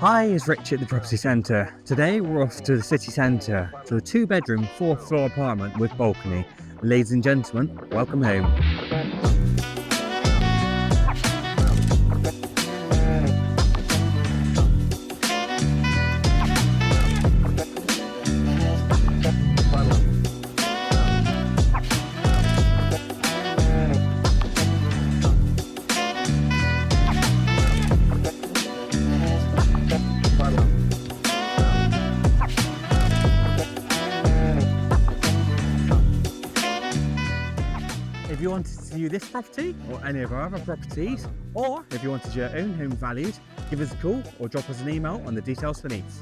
Hi, it's Rich at the Property Centre. Today we're off to the city centre, to a 2-bedroom, 4th floor apartment with balcony. Ladies and gentlemen, welcome home. If you wanted to view this property or any of our other properties, or if you wanted your own home valued, give us a call or drop us an email on the details beneath.